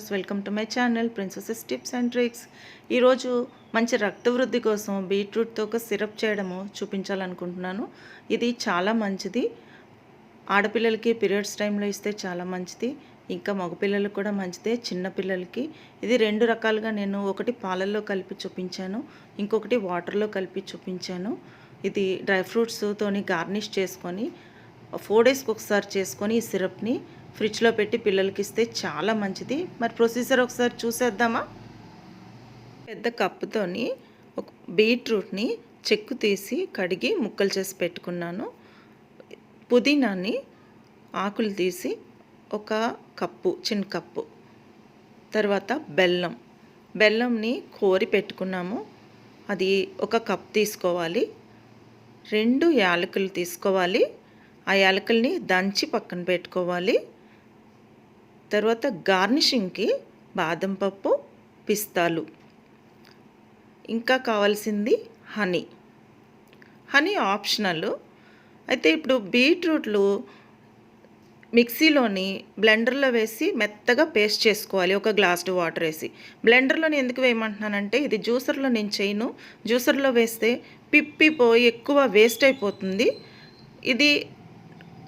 Viewers, welcome to my channel princess tips and tricks. ఈరోజు మంచి రక్త వృద్ధి కోసం బీట్రూట్తో ఒక సిరప్ చేయడము చూపించాలనుకుంటున్నాను. ఇది చాలా మంచిది. ఆడపిల్లలకి పీరియడ్స్ టైంలో ఇస్తే చాలా మంచిది. ఇంకా మగపిల్లలకు కూడా మంచిదే, చిన్నపిల్లలకి. ఇది రెండు రకాలుగా నేను ఒకటి పాలల్లో కలిపి చూపించాను, ఇంకొకటి వాటర్లో కలిపి చూపించాను. ఇది డ్రై ఫ్రూట్స్తోని గార్నిష్ చేసుకొని 4 డేస్కి ఒకసారి చేసుకొని ఈ సిరప్ని ఫ్రిడ్జ్లో పెట్టి పిల్లలకి ఇస్తే చాలా మంచిది. మరి ప్రొసీజర్ ఒకసారి చూసేద్దామా? పెద్ద కప్పుతోని ఒక బీట్రూట్ని చెక్కు తీసి కడిగి ముక్కలు చేసి పెట్టుకున్నాను. పుదీనాని ఆకులు తీసి ఒక కప్పు, చిన్న కప్పు. తర్వాత బెల్లంని కోరి పెట్టుకున్నాము, అది ఒక కప్ తీసుకోవాలి. 2 యాలకులు తీసుకోవాలి, ఆ యాలకుల్ని దంచి పక్కన పెట్టుకోవాలి. తర్వాత గార్నిషింగ్కి బాదం పప్పు, పిస్తాలు. ఇంకా కావాల్సింది హనీ ఆప్షనల్. అయితే ఇప్పుడు బీట్రూట్లు మిక్సీలోని బ్లెండర్లో వేసి మెత్తగా పేస్ట్ చేసుకోవాలి. ఒక గ్లాస్ వాటర్ వేసి బ్లెండర్లోని ఎందుకు వేయమంటున్నానంటే, ఇది జ్యూసర్లో నేను చేయను. జ్యూసర్లో వేస్తే పిప్పిపోయి ఎక్కువ వేస్ట్ అయిపోతుంది. ఇది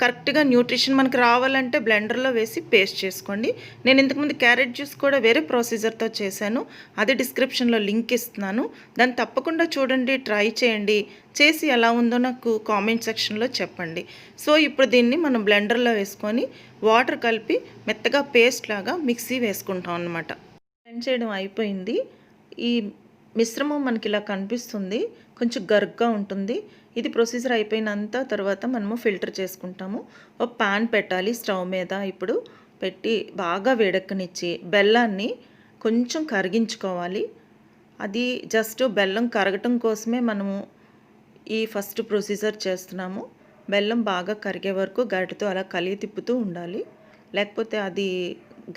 కరెక్ట్గా న్యూట్రిషన్ మనకు రావాలంటే బ్లెండర్లో వేసి పేస్ట్ చేసుకోండి. నేను ఇంతకుముందు క్యారెట్ జ్యూస్ కూడా వేరే ప్రొసీజర్తో చేశాను, అది డిస్క్రిప్షన్లో లింక్ ఇస్తున్నాను. దాన్ని తప్పకుండా చూడండి, ట్రై చేయండి. చేసి ఎలా ఉందో నాకు కామెంట్ సెక్షన్లో చెప్పండి. సో ఇప్పుడు దీన్ని మనం బ్లెండర్లో వేసుకొని వాటర్ కలిపి మెత్తగా పేస్ట్ లాగా మిక్సీ వేసుకుంటాం అన్నమాట. బ్లెండ్ చేయడం అయిపోయింది. ఈ మిశ్రమం మనకి ఇలా కనిపిస్తుంది, కొంచెం గరుగ్గా ఉంటుంది. ఇది ప్రొసీజర్ అయిపోయినంత తర్వాత మనము ఫిల్టర్ చేసుకుంటాము. ఒక ప్యాన్ పెట్టాలి స్టవ్ మీద. ఇప్పుడు పెట్టి బాగా వేడెక్కనిచ్చి బెల్లాన్ని కొంచెం కరిగించుకోవాలి. అది జస్ట్ బెల్లం కరగటం కోసమే మనము ఈ ఫస్ట్ ప్రొసీజర్ చేస్తున్నాము. బెల్లం బాగా కరిగే వరకు గరిటెతో అలా కలిగి తిప్పుతూ ఉండాలి, లేకపోతే అది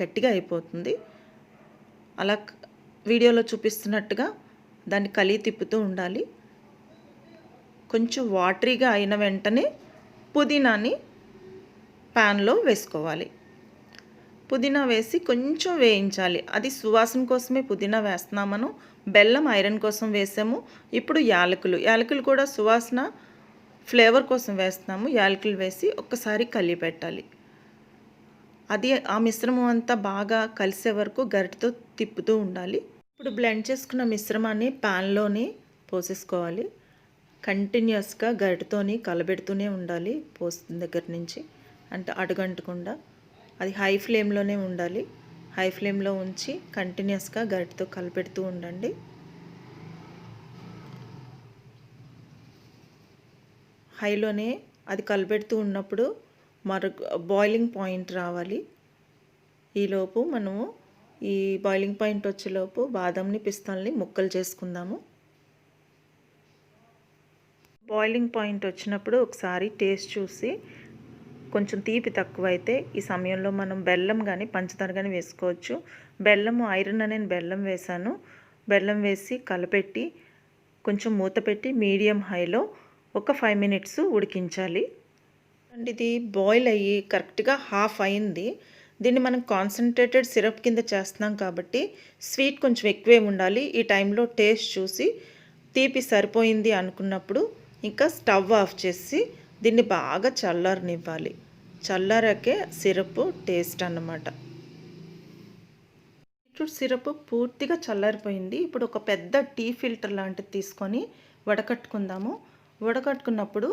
గట్టిగా అయిపోతుంది. అలా వీడియోలో చూపిస్తున్నట్టుగా దాన్ని కలిగి తిప్పుతూ ఉండాలి. కొంచెం వాటరీగా అయిన వెంటనే పుదీనాని ప్యాన్లో వేసుకోవాలి. పుదీనా వేసి కొంచెం వేయించాలి. అది సువాసన కోసమే పుదీనా వేస్తున్నామను. బెల్లం ఐరన్ కోసం వేసాము. ఇప్పుడు యాలకులు కూడా సువాసన ఫ్లేవర్ కోసం వేస్తున్నాము. యాలకులు వేసి ఒక్కసారి కలిపి పెట్టాలి. అది ఆ మిశ్రమం అంతా బాగా కలిసే వరకు గరిటెతో తిప్పుతూ ఉండాలి. ఇప్పుడు బ్లెండ్ చేసుకున్న మిశ్రమాన్ని ప్యాన్లోని పోసేసుకోవాలి. కంటిన్యూస్గా గరిటెతోని కలబెడుతూనే ఉండాలి పోసిన దగ్గర నుంచి, అంటే అడుగంటకుండా. అది హై ఫ్లేమ్లోనే ఉండాలి. హై ఫ్లేమ్లో ఉంచి కంటిన్యూస్గా గరిటెతో కలపెడుతూ ఉండండి. హైలోనే అది కలపెడుతూ ఉన్నప్పుడు బాయిలింగ్ పాయింట్ రావాలి. ఈలోపు మనము ఈ బాయిలింగ్ పాయింట్ వచ్చేలోపు బాదంని, పిస్తాల్ని ముక్కలు చేసుకుందాము. బాయిలింగ్ పాయింట్ వచ్చినప్పుడు ఒకసారి టేస్ట్ చూసి కొంచెం తీపి తక్కువైతే ఈ సమయంలో మనం బెల్లం కానీ పంచదార కానీ వేసుకోవచ్చు. బెల్లము ఐరన్ అనే బెల్లం వేసాను. బెల్లం వేసి కలపెట్టి కొంచెం మూత పెట్టి మీడియం హైలో ఒక 5 మినిట్స్ ఉడికించాలి. అండ్ ఇది బాయిల్ అయ్యి కరెక్ట్గా హాఫ్ అయింది. దీన్ని మనం కాన్సన్ట్రేటెడ్ సిరప్ కింద చేస్తున్నాం కాబట్టి స్వీట్ కొంచెం ఎక్కువే ఉండాలి. ఈ టైంలో టేస్ట్ చూసి తీపి సరిపోయింది అనుకున్నప్పుడు ఇంకా స్టవ్ ఆఫ్ చేసి దీన్ని బాగా చల్లారనివ్వాలి. చల్లారాకే సిరప్ టేస్ట్ అన్నమాట. బీట్రూట్ సిరప్ పూర్తిగా చల్లారిపోయింది. ఇప్పుడు ఒక పెద్ద టీ ఫిల్టర్ లాంటిది తీసుకొని వడకట్టుకుందాము. వడకట్టుకున్నప్పుడు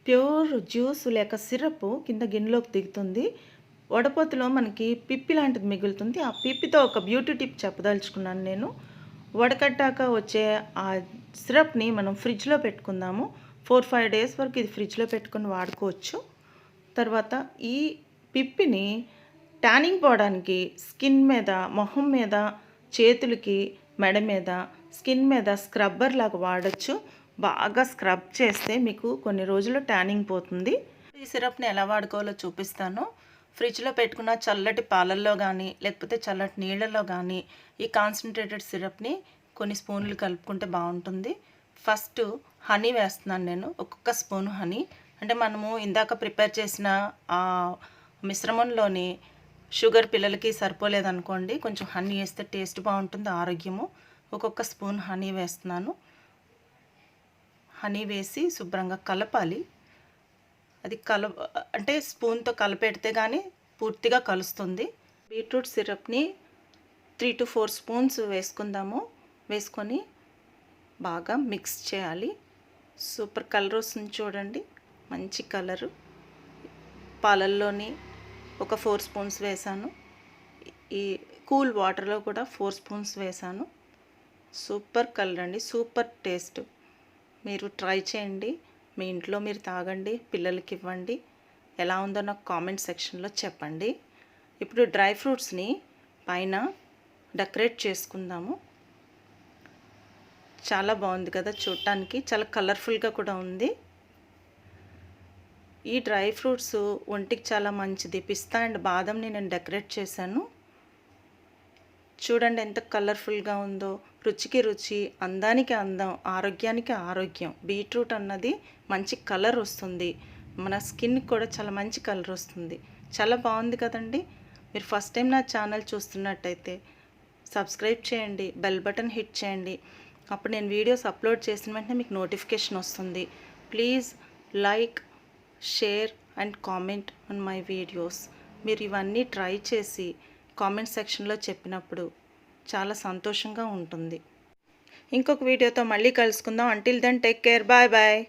ప్యూర్ జ్యూస్ లేక సిరప్ కింద గిన్నెలోకి దిగుతుంది. వడపోతలో మనకి పిప్పి లాంటిది మిగులుతుంది. ఆ పిప్పితో ఒక బ్యూటీ టిప్ చెప్పదలుచుకున్నాను నేను. వడకట్టాక వచ్చే ఆ సిరప్ని మనం ఫ్రిడ్జ్లో పెట్టుకుందాము. 4-5 డేస్ వరకు ఇది ఫ్రిడ్జ్లో పెట్టుకొని వాడుకోవచ్చు. తర్వాత ఈ పిప్పిని ట్యానింగ్ పోవడానికి స్కిన్ మీద, మొహం మీద, చేతులకి, మెడ మీద, స్కిన్ మీద స్క్రబ్బర్ లాగా వాడచ్చు. బాగా స్క్రబ్ చేస్తే మీకు కొన్ని రోజుల్లో ట్యానింగ్ పోతుంది. ఈ సిరప్ని ఎలా వాడుకోవాలో చూపిస్తాను. ఫ్రిడ్జ్లో పెట్టుకున్న చల్లటి పాలల్లో కానీ లేకపోతే చల్లటి నీళ్ళల్లో కానీ ఈ కాన్సన్ట్రేటెడ్ సిరప్ని కొన్ని స్పూన్లు కలుపుకుంటే బాగుంటుంది. ఫస్ట్ హనీ వేస్తున్నాను నేను, ఒక్కొక్క స్పూను హనీ. అంటే మనము ఇందాక ప్రిపేర్ చేసిన ఆ మిశ్రమంలోని షుగర్ పిల్లలకి సరిపోలేదనుకోండి, కొంచెం హనీ వేస్తే టేస్ట్ బాగుంటుంది, ఆరోగ్యము. ఒక్కొక్క స్పూన్ హనీ వేస్తున్నాను. హనీ వేసి శుభ్రంగా కలపాలి. అది అంటే స్పూన్తో కలిపెడితే కానీ పూర్తిగా కలుస్తుంది. బీట్రూట్ సిరప్ని 3 to 4 స్పూన్స్ వేసుకుందాము. వేసుకొని బాగా మిక్స్ చేయాలి. సూపర్ కలర్ వస్తుంది చూడండి, మంచి కలరు. పాలల్లోని ఒక 4 స్పూన్స్ వేసాను. ఈ కూల్ వాటర్లో కూడా 4 స్పూన్స్ వేసాను. సూపర్ కలర్ అండి, సూపర్ టేస్ట్. మీరు ట్రై చేయండి, మీ ఇంట్లో మీరు తాగండి, పిల్లలకి ఇవ్వండి. ఎలా ఉందో నాకు కామెంట్ సెక్షన్లో చెప్పండి. ఇప్పుడు డ్రై ఫ్రూట్స్ని పైన డెకరేట్ చేసుకుందాము. చాలా బాగుంది కదా చూడటానికి, చాలా కలర్ఫుల్గా కూడా ఉంది. ఈ డ్రై ఫ్రూట్స్ ఒంటికి చాలా మంచిది. పిస్తా అండ్ బాదంని నేను డెకరేట్ చేశాను. చూడండి ఎంత కలర్ఫుల్గా ఉందో. రుచికి రుచి, అందానికి అందం, ఆరోగ్యానికి ఆరోగ్యం. బీట్రూట్ అన్నది మంచి కలర్ వస్తుంది, మన స్కిన్కి కూడా చాలా మంచి కలర్ వస్తుంది. చాలా బాగుంది కదండి. మీరు ఫస్ట్ టైం నా ఛానల్ చూస్తున్నట్టయితే సబ్స్క్రైబ్ చేయండి, బెల్ బటన్ హిట్ చేయండి. అప్పుడు నేను వీడియోస్ అప్లోడ్ చేసిన వెంటనే మీకు నోటిఫికేషన్ వస్తుంది. Please like, share and comment on my videos. మీరు ఇవన్నీ ట్రై చేసి కామెంట్ సెక్షన్లో చెప్పినప్పుడు చాలా సంతోషంగా ఉంటుంది. ఇంకొక వీడియోతో మళ్ళీ కలుసుకుందాం. Until then take care, bye bye.